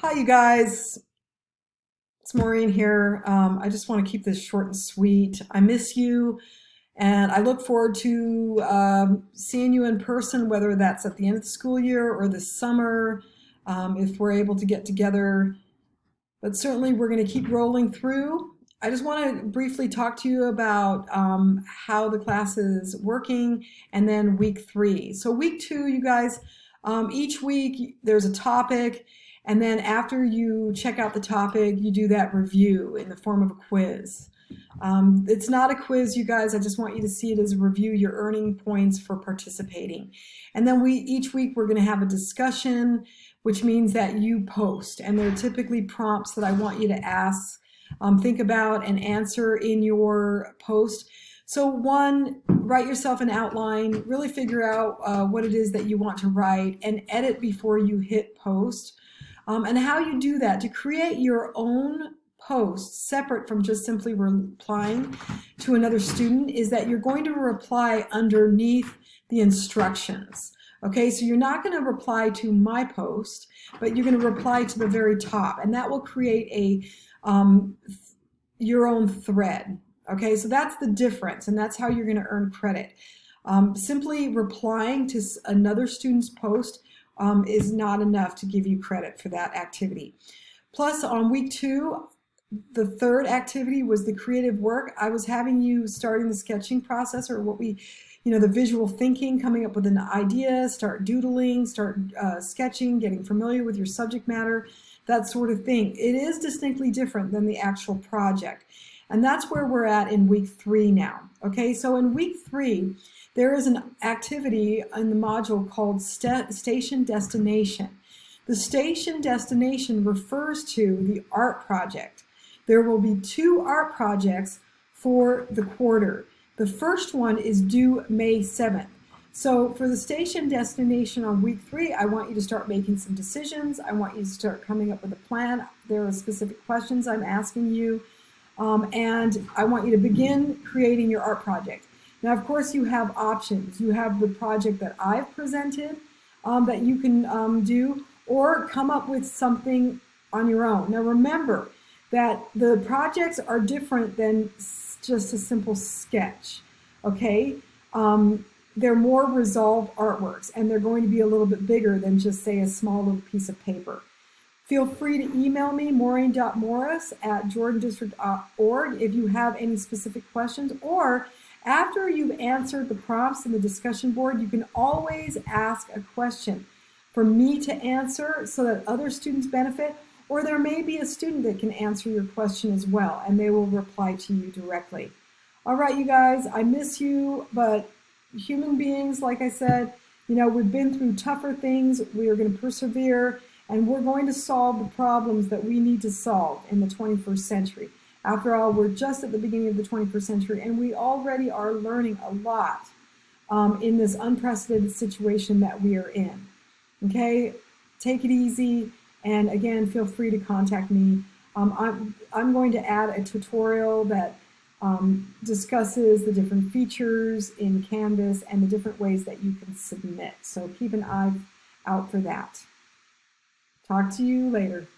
Hi, you guys. It's Maureen here. I just want to keep this short and sweet. I miss you, and I look forward to seeing you in person, whether that's at the end of the school year or this summer, if we're able to get together. But certainly, we're going to keep rolling through. I just want to briefly talk to you about how the class is working, and then week 3. So, week 2, you guys, each week there's a topic. And then after you check out the topic, you do that review in the form of a quiz. It's not a quiz, you guys. I just want you to see it as a review. You're earning points for participating. And then each week we're going to have a discussion, which means that you post. And there are typically prompts that I want you to ask, think about, and answer in your post. So one, write yourself an outline, really figure out what it is that you want to write, and edit before you hit post. And how you do that to create your own post separate from just simply replying to another student is that you're going to reply underneath the instructions. Okay, so you're not going to reply to my post, but you're going to reply to the very top, and that will create your own thread. Okay, so that's the difference, and that's how you're going to earn credit. Simply replying to another student's post is not enough to give you credit for that activity. Plus, on week 2, the third activity was the creative work. I was having you starting the sketching process, or the visual thinking, coming up with an idea, start doodling, start sketching, getting familiar with your subject matter, that sort of thing. It is distinctly different than the actual project. And that's where we're at in week 3 now. Okay, so in week 3, there is an activity in the module called Station Destination. The station destination refers to the art project. There will be 2 art projects for the quarter. The first one is due May 7th. So for the station destination on week 3, I want you to start making some decisions. I want you to start coming up with a plan. There are specific questions I'm asking you. And I want you to begin creating your art project. Now, of course, you have options. You have the project that I've presented that you can do, or come up with something on your own. Now, remember that the projects are different than just a simple sketch, okay? They're more resolved artworks, and they're going to be a little bit bigger than just, say, a small little piece of paper. Feel free to email me, maureen.morris@jordandistrict.org, if you have any specific questions, or after you've answered the prompts in the discussion board, you can always ask a question for me to answer so that other students benefit, or there may be a student that can answer your question as well, and they will reply to you directly. All right, you guys, I miss you, but human beings, like I said, we've been through tougher things. We are going to persevere, and we're going to solve the problems that we need to solve in the 21st century. After all, we're just at the beginning of the 21st century, and we already are learning a lot in this unprecedented situation that we are in. Okay, take it easy, and again, feel free to contact me. I'm going to add a tutorial that discusses the different features in Canvas and the different ways that you can submit. So keep an eye out for that. Talk to you later.